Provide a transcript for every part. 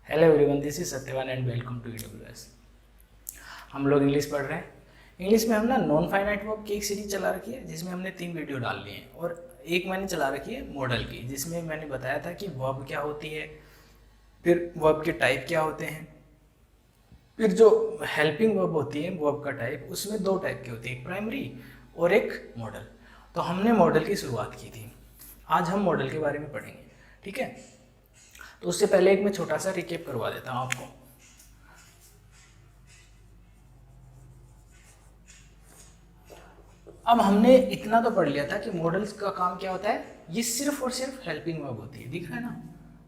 Hello everyone, this is Satyavan and welcome to AWS। हम लोग English पढ़ रहे हैं। इंग्लिश में हम ना नॉन फाइनाइट वर्ब की एक सीरीज चला रखी है जिसमें हमने 3 वीडियो डाल लिए हैं, और एक मैंने चला रखी है मॉडल की, जिसमें मैंने बताया था कि वर्ब क्या होती है, फिर वर्ब के टाइप क्या होते हैं, फिर जो हेल्पिंग वर्ब होती है वर्ब का टाइप, उसमें 2 टाइप की होती है, एक प्राइमरी और एक मॉडल। तो हमने मॉडल की शुरुआत की थी, आज हम मॉडल के बारे में पढ़ेंगे। ठीक है, तो उससे पहले एक मैं छोटा सा रिकेप करवा देता हूँ आपको। अब हमने इतना तो पढ़ लिया था कि मॉडल्स का काम क्या होता है। ये सिर्फ और सिर्फ हेल्पिंग वर्ब होती है। दिख रहा है ना,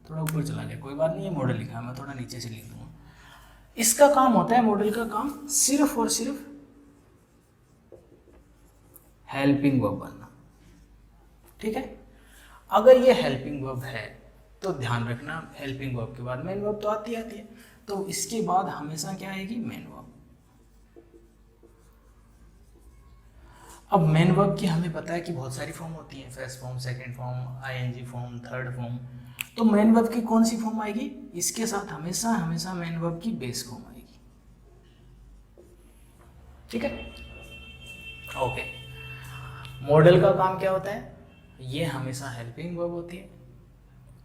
थोड़ा ऊपर चला गया, कोई बात नहीं, ये मॉडल लिखा है, मैं थोड़ा नीचे से लिख दूंगा। इसका काम होता है, मॉडल का काम सिर्फ और सिर्फ हेल्पिंग वर्ब बनना। ठीक है, अगर ये हेल्पिंग वर्ब है तो ध्यान रखना, हेल्पिंग वर्ब के बाद मेन वर्ब तो आती है, तो इसके बाद हमेशा क्या आएगी, मेन वर्ब। अब मेन वर्ब की हमें पता है कि बहुत सारी फॉर्म होती हैं, first form, second form, ING form, third form. तो मेन वर्ब की कौन सी फॉर्म आएगी, इसके साथ हमेशा हमेशा मेन वर्ब की बेस फॉर्म आएगी। ठीक है, ओके। मॉडल का काम क्या होता है, ये हमेशा हेल्पिंग वर्ब होती है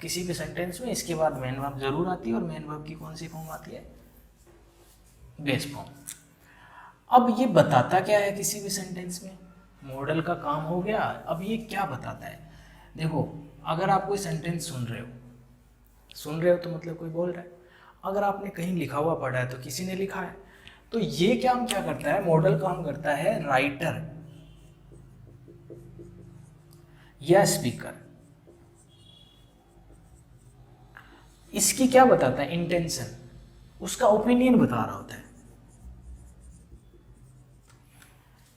किसी भी सेंटेंस में, इसके बाद मेन वर्ब जरूर आती है, और मेन वर्ब की कौन सी फॉर्म आती है, बेस फॉर्म। अब ये बताता क्या है किसी भी सेंटेंस में, मॉडल का काम हो गया। अब ये क्या बताता है, देखो, अगर आप कोई सेंटेंस सुन रहे हो तो मतलब कोई बोल रहा है। अगर आपने कहीं लिखा हुआ पढ़ा है तो किसी ने लिखा है, तो ये काम क्या करता है, मॉडल काम करता है राइटर या स्पीकर। इसकी क्या बताता है, इंटेंशन, उसका ओपिनियन बता रहा होता है,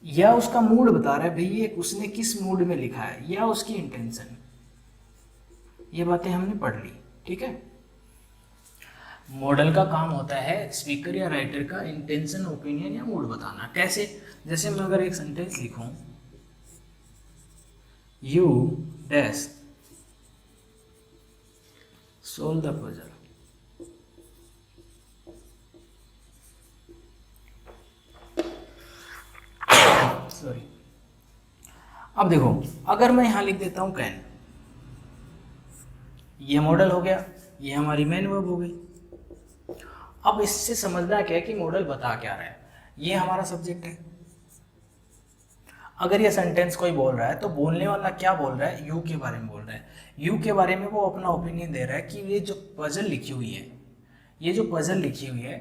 या उसका मूड बता रहा है, भाई ये उसने किस मूड में लिखा है, या उसकी इंटेंशन। ये बातें हमने पढ़ ली। ठीक है, मॉडल का काम होता है स्पीकर या राइटर का इंटेंशन, ओपिनियन या मूड बताना। कैसे, जैसे मैं अगर एक सेंटेंस लिखूं, you dash solve the puzzle, sorry. अब देखो, अगर मैं यहां लिख देता हूं कैन, ये मॉडल हो गया, ये हमारी मेन वर्ब हो गई। अब इससे समझना क्या है कि मॉडल बता क्या रहा है, ये हमारा सब्जेक्ट है। अगर ये सेंटेंस कोई बोल रहा है तो बोलने वाला क्या बोल रहा है, यू के बारे में बोल रहा है। यू के बारे में वो अपना ओपिनियन दे रहा है कि ये जो पजल लिखी हुई है, ये जो पजल लिखी हुई है,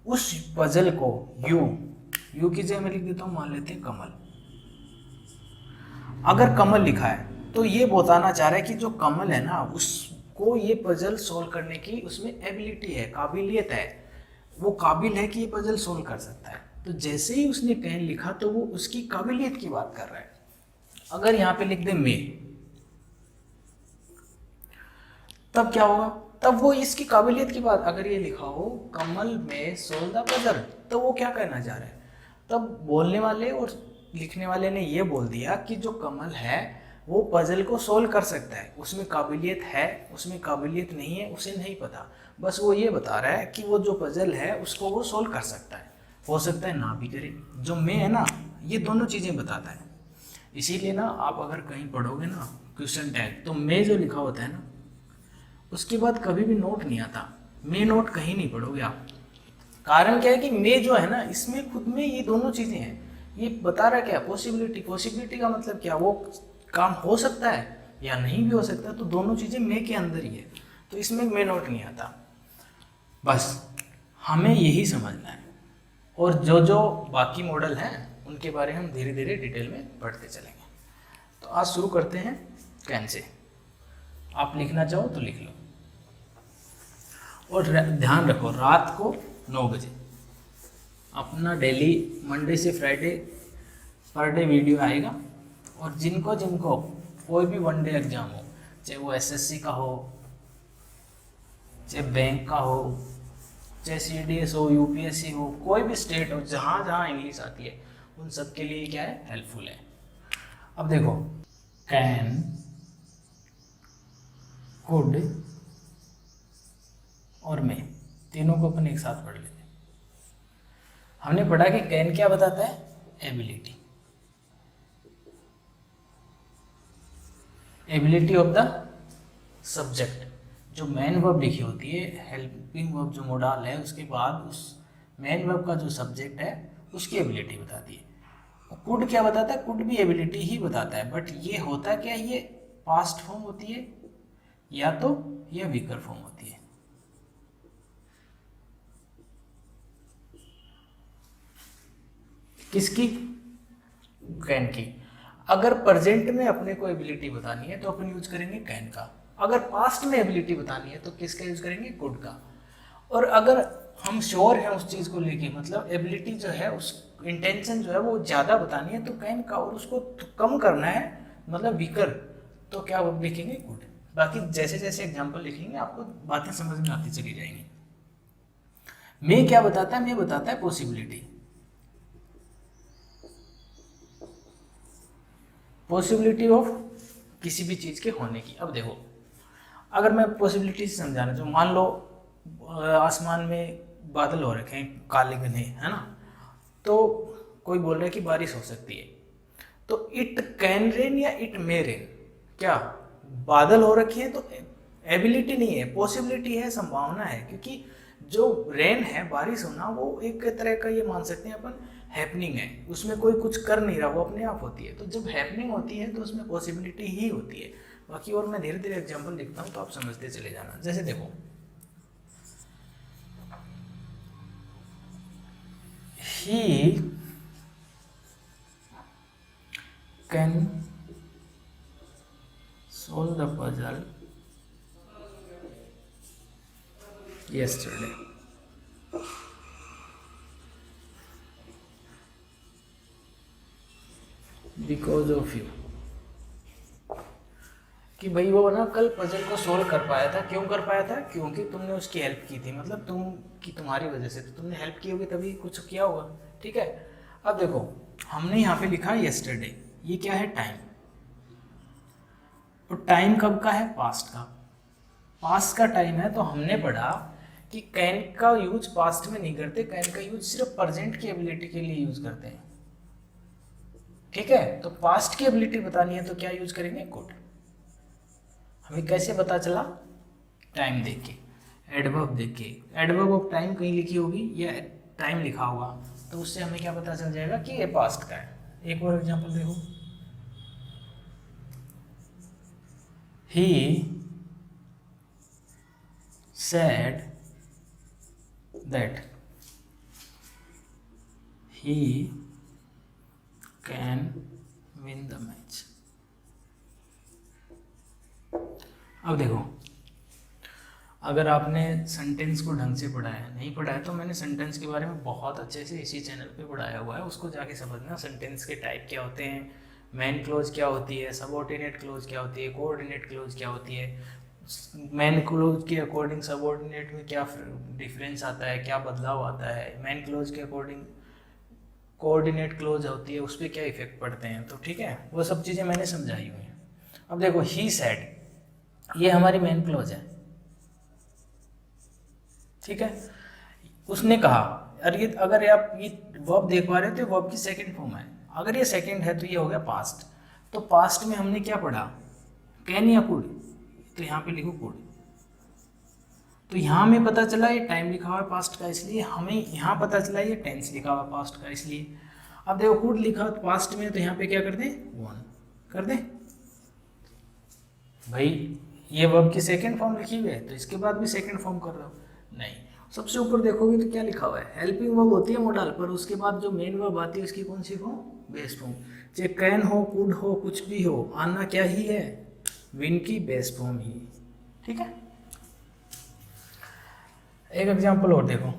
उस पजल को यू की जगह मैं लिख देता हूं, मान लेते हैं कमल। अगर कमल लिखा है तो ये बताना चाह रहा है कि जो कमल है ना, उसको ये पजल सोल्व करने की उसमें एबिलिटी है, काबिलियत है, वो काबिल है कि ये पजल सोल्व कर सकता है। तो जैसे ही उसने कैन लिखा तो वो उसकी काबिलियत की बात कर रहा है। अगर यहाँ पे लिख दे मे, तब क्या होगा, तब वो इसकी काबिलियत की बात, अगर ये लिखा हो कमल में सोल्व द पजल, तो वो क्या कहना चाह रहा है, तब बोलने वाले और लिखने वाले ने ये बोल दिया कि जो कमल है वो पजल को सोल्व कर सकता है, उसमें काबिलियत है, उसमें काबिलियत नहीं है उसे नहीं पता, बस वो ये बता रहा है कि वो जो पजल है उसको वो सोल्व कर सकता है, हो सकता है ना भी करे। जो मैं है ना, ये दोनों चीज़ें बताता है। इसीलिए ना आप अगर कहीं पढ़ोगे ना क्वेश्चन टैग, तो मैं जो लिखा होता है ना, उसके बाद कभी भी नोट नहीं आता, मैं नोट कहीं नहीं पढ़ोगे आप। कारण क्या है कि मैं जो है ना, इसमें खुद में ये दोनों चीज़ें हैं। ये बता रहा क्या, पॉसिबिलिटी, पॉसिबिलिटी का मतलब क्या, वो काम हो सकता है या नहीं भी हो सकता, तो दोनों चीज़ें मैं के अंदर ही है, तो इसमें मैं नोट नहीं आता। बस हमें यही समझना है, और जो जो बाकी मॉडल हैं उनके बारे में हम धीरे धीरे डिटेल में पढ़ते चलेंगे। तो आज शुरू करते हैं कैन से। आप लिखना चाहो तो लिख लो, और ध्यान रखो रात को 9 बजे अपना डेली मंडे से फ्राइडे पर डे वीडियो आएगा। और जिनको जिनको कोई भी वन डे एग्जाम हो, चाहे वो एसएससी का हो, चाहे बैंक का हो, चाहे सीडीएस हो, यूपीएससी हो, कोई भी स्टेट हो, जहाँ जहाँ इंग्लिश आती है उन सब के लिए क्या है, हेल्पफुल है। अब देखो, कैन, कुड और मे, तीनों को अपन एक साथ पढ़ लेते हैं। हमने पढ़ा कि कैन क्या बताता है, ability, ability of the subject. जो मेन वर्ब लिखी होती है, हेल्पिंग वर्ब जो मोडाल है, उसके बाद उस मेन वर्ब का जो सब्जेक्ट है उसकी एबिलिटी बताती है। कुड क्या बताता है, कुड भी एबिलिटी ही बताता है, बट ये होता क्या, ये पास्ट फॉर्म होती है या तो ये वीकर फॉर्म होती है। किसकी, कैन की। अगर प्रेजेंट में अपने को एबिलिटी बतानी है तो अपन यूज करेंगे कैन का, अगर पास्ट में एबिलिटी बतानी है तो किसका यूज करेंगे, कुड का। और अगर हम श्योर हैं उस चीज़ को लेके, मतलब एबिलिटी जो है उस इंटेंशन जो है वो ज़्यादा बतानी है तो कैन का, और उसको कम करना है मतलब वीकर, तो क्या वो लिखेंगे, कुड। बाकी जैसे जैसे एग्जाम्पल लिखेंगे आपको बातें समझ में आती चली जाएंगी। मे क्या बताता है, मे बताता है पॉसिबिलिटी, पॉसिबिलिटी ऑफ किसी भी चीज़ के होने की। अब देखो, अगर मैं पॉसिबिलिटी से समझाना चाहूँ, मान लो आसमान में बादल हो रखे हैं काले घने, है ना, तो कोई बोल रहा है कि बारिश हो सकती है, तो इट कैन रेन या इट मे रेन, क्या बादल हो रखे हैं तो एबिलिटी नहीं है, पॉसिबिलिटी है, संभावना है, क्योंकि जो रेन है बारिश होना वो एक तरह का ये मान सकते हैं अपन हैपनिंग है, उसमें कोई कुछ कर नहीं रहा, वो अपने आप होती है। तो जब हैपनिंग होती है तो उसमें पॉसिबिलिटी ही होती है। बाकी और मैं धीरे धीरे एग्जांपल लिखता हूँ तो आप समझते चले जाना। जैसे देखो, he can solve the puzzle yesterday. Because of you, कि भाई वो ना कल पजल को सोल्व कर पाया था। क्यों कर पाया था, क्योंकि तुमने उसकी हेल्प की थी, मतलब तुम्हारी वजह से, तो तुमने हेल्प की होगी तभी कुछ किया होगा, ठीक है। अब देखो हमने यहाँ पे लिखा यस्टरडे, ये क्या है, टाइम, और टाइम कब का है, पास्ट का, पास्ट का टाइम है। तो हमने पढ़ा कि कैन का यूज पास्ट में नहीं करते, कैन का यूज सिर्फ प्रेजेंट की एबिलिटी के लिए यूज करते हैं, ठीक है। तो पास्ट की एबिलिटी बतानी है तो क्या यूज करेंगे, कुड। हमें कैसे पता चला, टाइम देख के, एडवर्ब देख के, एडवर्ब ऑफ टाइम कहीं लिखी होगी या टाइम लिखा होगा, तो उससे हमें क्या पता चल जाएगा कि ये पास्ट का है। एक और एग्जांपल देखो, he said that he can win the match. अब देखो, अगर आपने सेंटेंस को ढंग से पढ़ा है, नहीं पढ़ा है तो मैंने सेंटेंस के बारे में बहुत अच्छे से इसी चैनल पे पढ़ाया हुआ है, उसको जाके समझना। सेंटेंस के टाइप क्या होते हैं, मेन क्लोज क्या होती है, सबऑर्डिनेट क्लोज क्या होती है, कोऑर्डिनेट क्लोज क्या होती है, मेन क्लोज के अकॉर्डिंग सबऑर्डिनेट में क्या डिफरेंस आता है, क्या बदलाव आता है, मेन क्लोज के अकॉर्डिंग कोऑर्डिनेट क्लोज होती है, उस पर क्या इफेक्ट पड़ते हैं, तो ठीक है, वो सब चीज़ें मैंने समझाई हुई हैं। अब देखो, ही सेड, ये हमारी मेन क्लोज है, ठीक है। उसने कहा, अगर आप ये वर्ब देख पा रहे हो तो वर्ब की सेकंड फॉर्म है, अगर ये सेकंड है तो ये हो गया पास्ट। तो पास्ट में हमने क्या पढ़ा, कैन या कुड, तो यहाँ पे लिखो कुड। तो यहाँ में पता चला ये टाइम लिखा हुआ है पास्ट का, इसलिए हमें यहाँ पता चला ये टेंस लिखा हुआ है पास्ट का, इसलिए। अब देखो कुड लिखा पास्ट में, तो यहाँ पे क्या कर दें, वन कर दें। भाई ये वर्ब की सेकंड फॉर्म लिखी हुई है तो इसके बाद भी सेकंड फॉर्म कर रहा हो, नहीं। सबसे ऊपर देखोगे तो क्या लिखा हुआ है, हेल्पिंग वर्ब होती है मोडाल पर, उसके बाद जो मेन वर्ब आती है उसकी कौन सी फॉर्म, बेस फॉर्म। चाहे कैन हो, कुड हो, कुछ भी हो, आना क्या ही है, विन की बेस फॉर्म ही, ठीक है। एक एग्जांपल और देखो,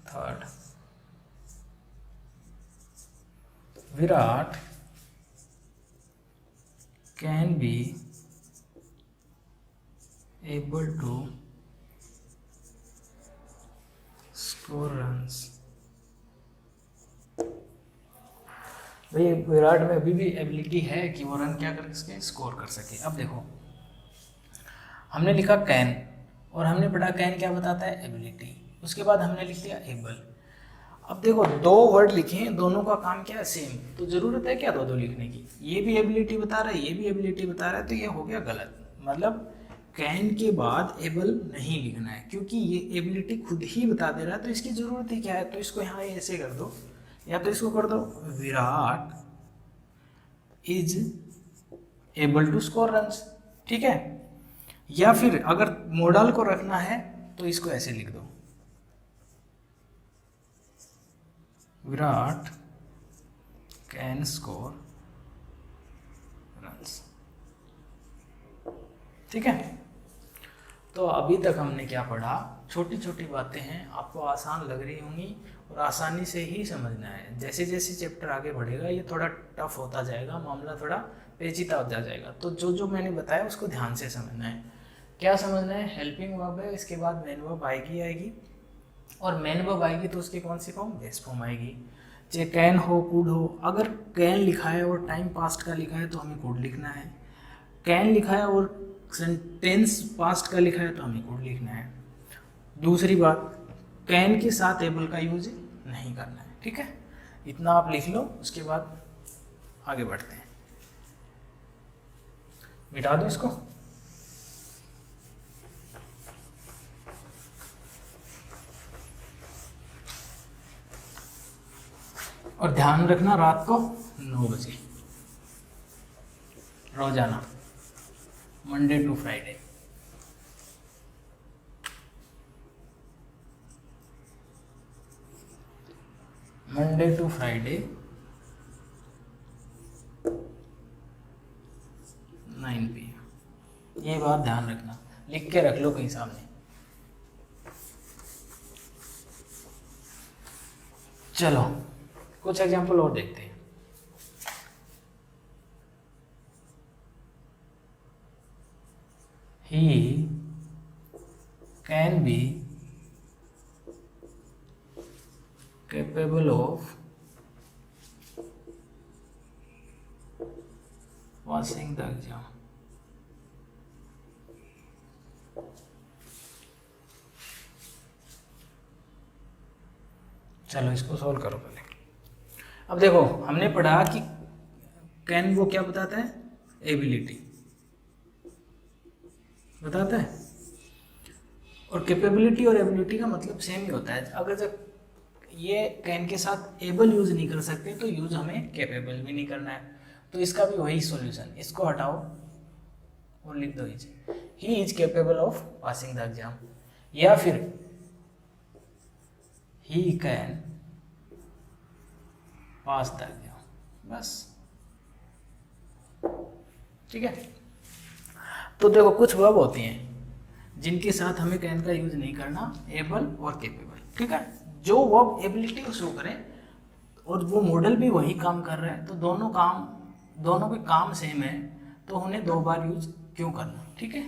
third, Virat can be able to score runs। भाई विराट में अभी भी एबिलिटी है कि वो रन क्या कर सके, स्कोर कर सके। अब देखो हमने लिखा कैन, और हमने पढ़ा कैन क्या बताता है, एबिलिटी। उसके बाद हमने लिख लिया एबल। अब देखो दो वर्ड लिखे हैं, दोनों का काम क्या है, सेम, तो जरूरत है क्या दो दो लिखने की। ये भी एबिलिटी बता रहा है, ये भी एबिलिटी बता रहा है, तो ये हो गया गलत। मतलब कैन के बाद एबल नहीं लिखना है, क्योंकि ये एबिलिटी खुद ही बता दे रहा है, तो इसकी जरूरत ही क्या है। तो इसको यहाँ ऐसे कर दो, या तो इसको कर दो Virat is able to score runs, ठीक है। या फिर अगर मॉडल को रखना है तो इसको ऐसे लिख दो, विराट कैन स्कोर रन्स, ठीक है। तो अभी तक हमने क्या पढ़ा, छोटी छोटी बातें हैं, आपको आसान लग रही होंगी और आसानी से ही समझना है। जैसे जैसे चैप्टर आगे बढ़ेगा ये थोड़ा टफ होता जाएगा, मामला थोड़ा पेचीदा होता जाएगा। तो जो जो मैंने बताया उसको ध्यान से समझना है। क्या समझना है, हेल्पिंग वर्ब है, इसके बाद मेन वर्ब आएगी, और मेन वर्ब आएगी तो उसकी कौन सी फॉर्म, बेस फॉर्म आएगी। चाहे कैन हो, कुड हो। अगर कैन लिखा है और टाइम पास्ट का लिखा है तो हमें कुड लिखना है। कैन लिखा है और सेंटेंस पास्ट का लिखा है तो हमें कुड लिखना है। दूसरी बात, कैन के साथ एबल का यूज नहीं करना है, ठीक है। इतना आप लिख लो, उसके बाद आगे बढ़ते हैं। मिटा दो इसको। और ध्यान रखना रात को 9 बजे रोजाना, Monday to Friday. Monday to Friday 9 PM। ये बात ध्यान रखना, लिख के रख लो कहीं सामने। चलो कुछ एग्जांपल और देखते हैं। He can be capable of passing the exam। चलो इसको सॉल्व करो पहले। अब देखो हमने पढ़ा कि कैन वो क्या बताता है, एबिलिटी बताता है, और कैपेबिलिटी और एबिलिटी का मतलब सेम ही होता है। अगर जब ये कैन के साथ एबल यूज नहीं कर सकते तो यूज हमें कैपेबल भी नहीं करना है। तो इसका भी वही सॉल्यूशन, इसको हटाओ और लिख दो he is capable of passing the exam, या फिर he can pass the exam, बस, ठीक है। तो देखो कुछ वर्ब होती हैं जिनके साथ हमें कैन का यूज नहीं करना, एबल और कैपेबल, ठीक है। जो वर्ब एबिलिटी शो करें और वो मॉडल भी वही काम कर रहा है, तो दोनों के काम सेम है, तो उन्हें 2 बार यूज क्यों करना, ठीक है।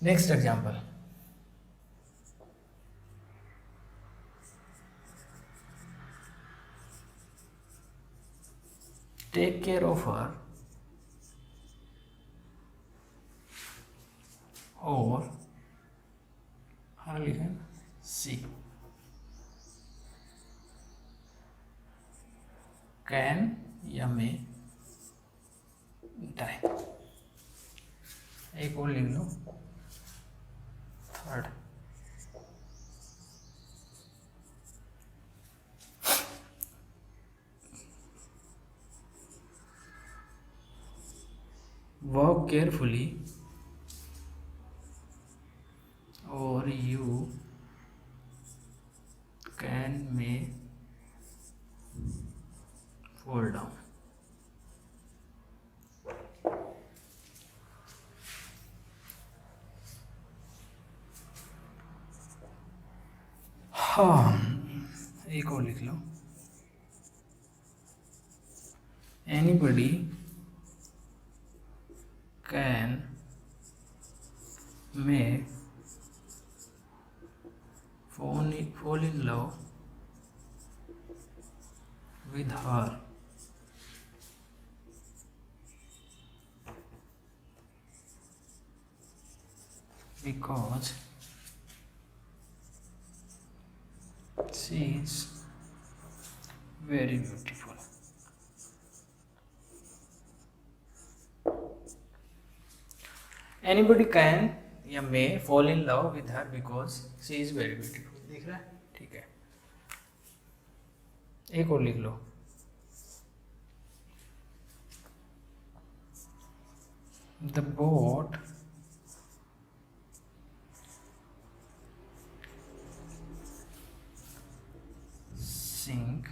Next example, take care of her और हर लिखें सी, कैन या मे डाई। एक और लिख लो, थर्ड, वर्क केयरफुली और you can may fall down। हाँ एक और लिख लो, anybody can may fall in love with her because she is very beautiful. Anybody can या may fall in love with her because she is very beautiful. दिख रहा है? ठीक है, एक और लिख लो. The boat sink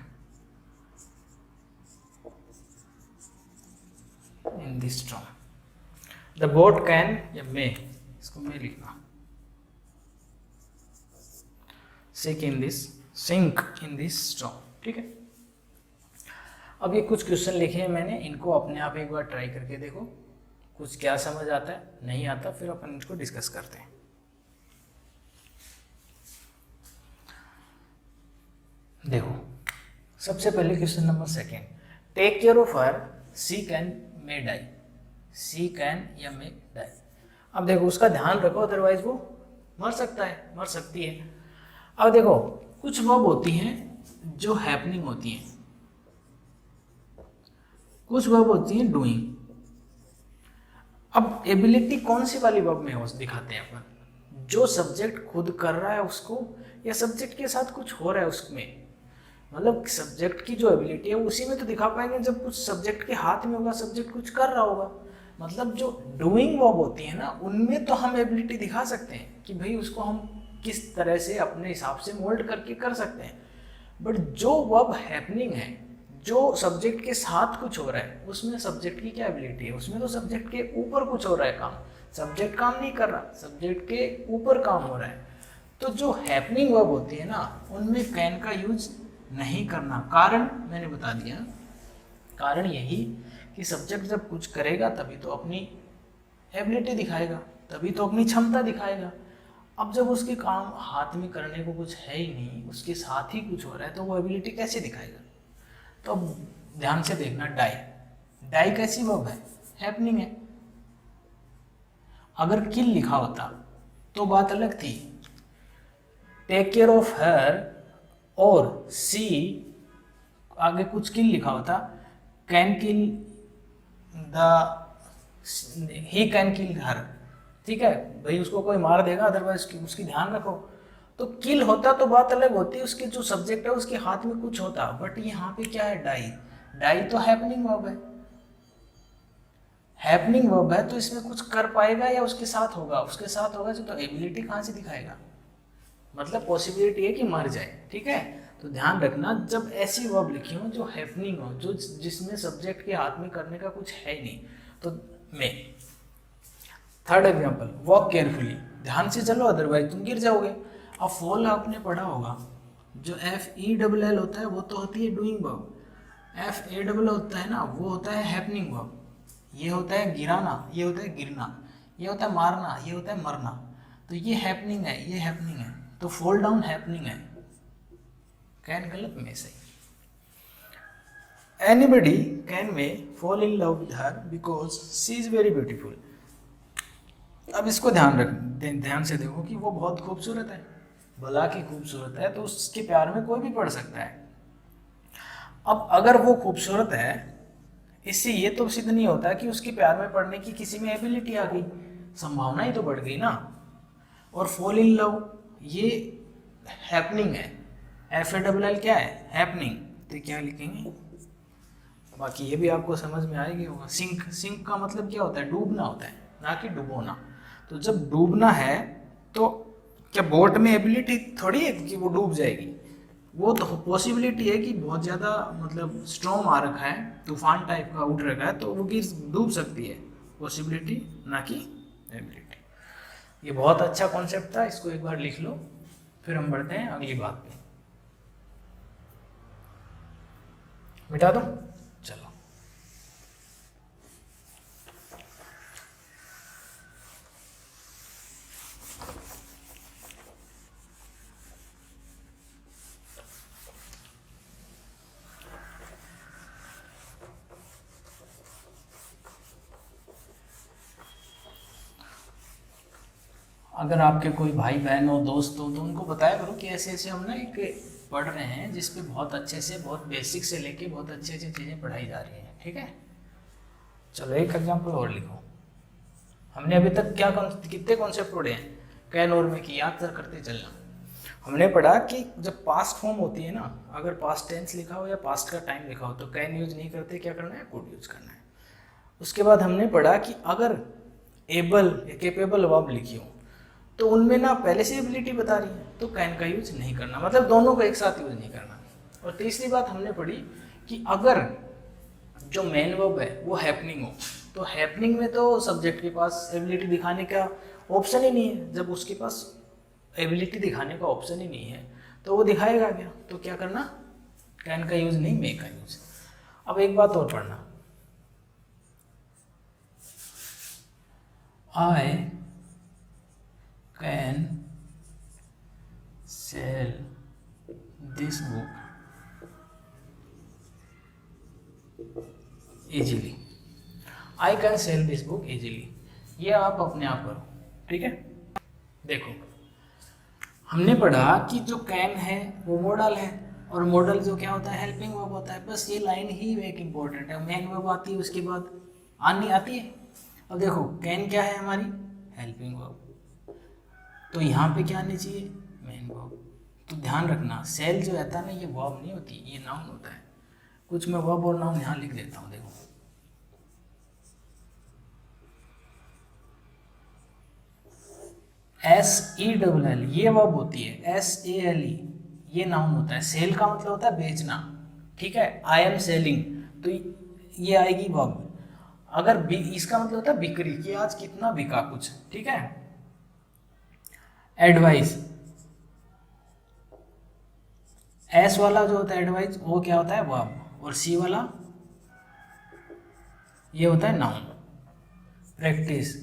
in this storm. The boat can या may, इसको मैं लिखना. Sink in this storm. ठीक है. अब ये कुछ क्वेश्चन लिखे हैं मैंने, इनको अपने आप एक बार ट्राई करके देखो, कुछ क्या समझ आता है, नहीं आता फिर अपन इसको डिस्कस करते हैं. देखो, सबसे पहले question number second. Take care of her, she can may die. She can या मे डाई. अब देखो उसका ध्यान रखो, अदरवाइज वो मर सकता है, मर सकती है. अब देखो कुछ वर्ब होती हैं जो हैपनिंग होती हैं, कुछ वर्ब होती हैं डूइंग. अब एबिलिटी कौन सी वाली वर्ब में हो दिखाते हैं अपन, जो सब्जेक्ट खुद कर रहा है उसको या सब्जेक्ट के साथ कुछ हो रहा है उसमें. मतलब सब्जेक्ट की जो एबिलिटी है उसी में तो दिखा पाएंगे जब कुछ सब्जेक्ट के हाथ में होगा, सब्जेक्ट कुछ कर रहा होगा. मतलब जो डूइंग वर्ब होती है ना, उनमें तो हम एबिलिटी दिखा सकते हैं कि भाई उसको हम किस तरह से अपने हिसाब से मोल्ड करके कर सकते हैं. बट जो वर्ब हैपनिंग है, जो सब्जेक्ट के साथ कुछ हो रहा है, उसमें सब्जेक्ट की क्या एबिलिटी है, उसमें तो सब्जेक्ट के ऊपर कुछ हो रहा है काम. सब्जेक्ट काम नहीं कर रहा, सब्जेक्ट के ऊपर काम हो रहा है. तो जो हैपनिंग वर्ब होती है ना, उनमें कैन का यूज नहीं करना. कारण मैंने बता दिया, कारण यही कि सब्जेक्ट जब कुछ करेगा तभी तो अपनी एबिलिटी दिखाएगा, तभी तो अपनी क्षमता दिखाएगा. अब जब उसके काम हाथ में करने को कुछ है ही नहीं, उसके साथ ही कुछ हो रहा है, तो वो एबिलिटी कैसे दिखाएगा. तो अब ध्यान से देखना, डाई. डाई कैसी वर्ब है, हैपनिंग है. अगर किल लिखा होता तो बात अलग थी. टेक केयर ऑफ हर और सी आगे कुछ किल लिखा होता, can kill he can kill हर. ठीक है भाई, उसको कोई मार देगा, अदरवाइज उसकी ध्यान रखो. तो किल होता तो बात अलग होती, उसके जो सब्जेक्ट है उसके हाथ में कुछ होता. बट यहाँ पे क्या है, डाई. डाई तो हैपनिंग वर्ब है, हैपनिंग वर्ब है, तो इसमें कुछ कर पाएगा या उसके साथ होगा, उसके साथ होगा तो एबिलिटी कहाँ से दिखाएगा. मतलब पॉसिबिलिटी है कि मर जाए. ठीक है, तो ध्यान रखना जब ऐसी वर्ब लिखी हो जो हैपनिंग हो, जो जिसमें सब्जेक्ट के हाथ में करने का कुछ है ही नहीं, तो मैं. Third example, walk carefully. ध्यान से चलो अदरवाइज तुम गिर जाओगे. अब फॉल आपने पढ़ा होगा, जो FELL होता है वो तो होती है डूइंग वर्ब. FALL होता है ना, वो होता है हैपनिंग वर्ब. ये होता है गिराना, ये होता है गिरना, ये होता है मारना, ये होता है मरना. तो ये हैपनिंग है, ये हैपनिंग है, तो फॉल डाउन हैपनिंग है. कैन गलत में सही. Anybody can may fall in love with her because she is very beautiful. अब इसको ध्यान से देखो कि वो बहुत खूबसूरत है, भला की खूबसूरत है, तो उसके प्यार में कोई भी पड़ सकता है. अब अगर वो खूबसूरत है, इससे ये तो सिद्ध नहीं होता कि उसके प्यार में पड़ने की किसी में एबिलिटी आ गई, संभावना ही तो बढ़ गई ना. और फॉल इन लव ये हैपनिंग है, FALL क्या है, हैपनिंग. तो क्या लिखेंगे, बाकी ये भी आपको समझ में आएगी होगा. सिंक, सिंक का मतलब क्या होता है, डूबना होता है, ना कि डुबोना. तो जब डूबना है तो क्या बोट में एबिलिटी थोड़ी है कि वो डूब जाएगी. वो तो पॉसिबिलिटी है कि बहुत ज़्यादा मतलब स्ट्रॉम आ रखा है, तूफान टाइप का उठ रखा है, तो वो गिर डूब सकती है. पॉसिबिलिटी ना कि एबिलिटी. ये बहुत अच्छा कॉन्सेप्ट था, इसको एक बार लिख लो, फिर हम बढ़ते हैं अगली बात पे. मिटा दो, चलो. अगर आपके कोई भाई बहन हो, दोस्त हो, तो उनको बताया करो कि ऐसे ऐसे हम ना एक पढ़ रहे हैं जिस पे बहुत अच्छे से, बहुत बेसिक से लेके बहुत अच्छी अच्छी चीज़ें पढ़ाई जा रही हैं, ठीक है। चलो एक एग्जाम्पल और लिखो। हमने अभी तक कितने कॉन्सेप्ट पढ़े हैं कैन और में की, याद करते चलना। हमने पढ़ा कि जब पास्ट फॉर्म होती है ना, अगर पास्ट टेंस लिखा हो या पास्ट का टाइम लिखा हो तो कैन यूज नहीं करते, क्या करना है, कुड यूज करना है। उसके बाद हमने पढ़ा कि अगर एबल या केपेबल वर्ब लिखी हो तो उनमें ना पहले से एबिलिटी बता रही है तो कैन का यूज नहीं करना, मतलब दोनों को एक साथ यूज नहीं करना। और तीसरी बात हमने पढ़ी कि अगर जो मेन वर्ब है वो हैपनिंग हो तो हैपनिंग में तो सब्जेक्ट के पास एबिलिटी दिखाने का ऑप्शन ही नहीं है। जब उसके पास एबिलिटी दिखाने का ऑप्शन ही नहीं है तो वो दिखाएगा क्या, तो क्या करना, कैन का यूज नहीं, मे का यूज। अब एक बात और पढ़ना, I can sell this book easily. I can sell this book easily, ये आप अपने आप करो, ठीक है। देखो हमने पढ़ा कि जो कैन है वो मॉडल है और मॉडल जो क्या होता है, हेल्पिंग वर्ब होता है। बस ये लाइन ही एक इम्पोर्टेंट है, मेन वर्ब आती है उसके बाद आती है। अब देखो कैन क्या है हमारी, हेल्पिंग वर्ब, तो यहाँ पे क्या आनी चाहिए, मेन वर्ब। तो ध्यान रखना सेल जो रहता है ना ये वर्ब नहीं होती, ये नाउन होता है। कुछ मैं वर्ब और नाउन यहाँ लिख देता हूँ, देखो SELL ये वर्ब होती है, SALE ये नाउन होता है। सेल का मतलब होता है बेचना, ठीक है। आई एम सेलिंग तो ये आएगी वर्ब। अगर इसका मतलब होता है बिक्री, कि आज कितना बिका कुछ, ठीक है। एडवाइस, एस वाला जो होता है एडवाइस वो क्या होता है, वर्ब, और सी वाला ये होता है नाउन। प्रैक्टिस,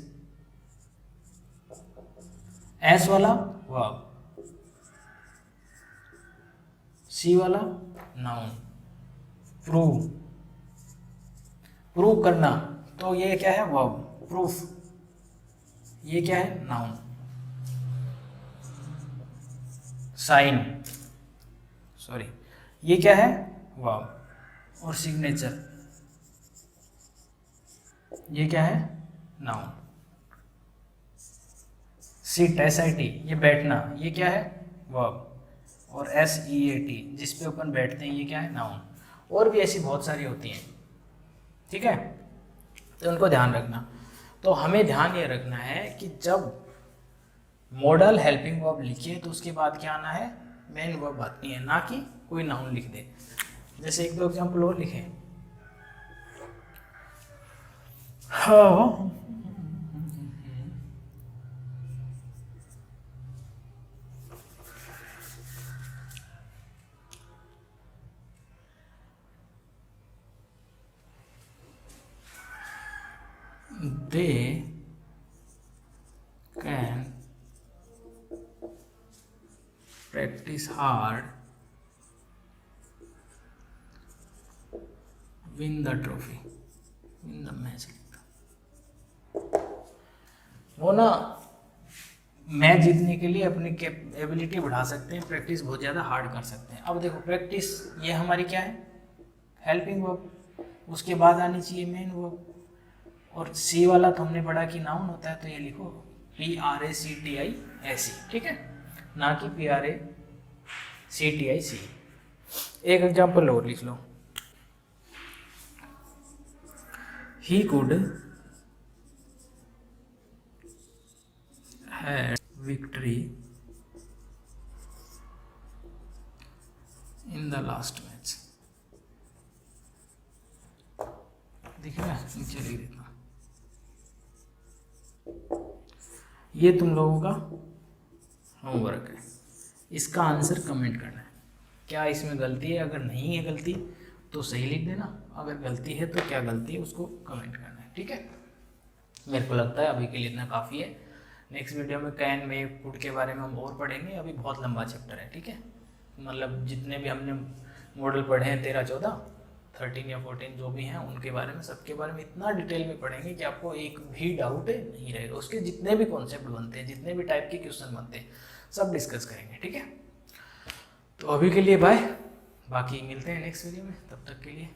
एस वाला वर्ब, सी वाला नाउन। प्रूव, प्रूव करना तो ये क्या है, वर्ब। प्रूफ ये क्या है, नाउन। साइन, सॉरी ये क्या है, वर्ब। और सिग्नेचर ये क्या है, नाउन। सिट, SIT ये बैठना, ये क्या है, वर्ब। और SEAT जिस पे अपन बैठते हैं ये क्या है, नाउन। और भी ऐसी बहुत सारी होती हैं, ठीक है, तो उनको ध्यान रखना। तो हमें ध्यान ये रखना है कि जब मॉडल हेल्पिंग वर्ब लिखिए तो उसके बाद क्या आना है, मेन वर्ब आती है, ना कि कोई नाउन लिख दे। जैसे एक दो एग्जाम्पल और लिखें, हाँ they can practice hard, win the trophy, win the match। वो ना मैच जीतने के लिए अपनी एबिलिटी बढ़ा सकते हैं, प्रैक्टिस बहुत ज़्यादा हार्ड कर सकते हैं। अब देखो प्रैक्टिस ये हमारी क्या है, हेल्पिंग वर्ब, उसके बाद आनी चाहिए मेन वर्ब। और सी वाला तो हमने पढ़ा कि नाउन होता है, तो ये लिखो PRACTISE, ठीक है, ना कि PRACTIC। एक एग्जाम्पल और लिख लो, he could had victory in the last match. दिख रहा है, नीचे लिख देता। ये तुम लोगों का होमवर्क है, इसका आंसर कमेंट करना है। क्या इसमें गलती है, अगर नहीं है गलती तो सही लिख देना, अगर गलती है तो क्या गलती है उसको कमेंट करना है, ठीक है। मेरे को लगता है अभी के लिए इतना काफ़ी है। नेक्स्ट वीडियो में कैन में कुड के बारे में हम और पढ़ेंगे, अभी बहुत लंबा चैप्टर है, ठीक है। मतलब जितने भी हमने मॉडल पढ़े हैं 13-14, 13 या 14 जो भी हैं उनके बारे में, सबके बारे में इतना डिटेल में पढ़ेंगे कि आपको एक भी डाउट नहीं रहेगा। उसके जितने भी कॉन्सेप्ट बनते हैं, जितने भी टाइप के क्वेश्चन बनते हैं, सब डिस्कस करेंगे, ठीक है। तो अभी के लिए बाय, बाकी मिलते हैं नेक्स्ट वीडियो में, तब तक के लिए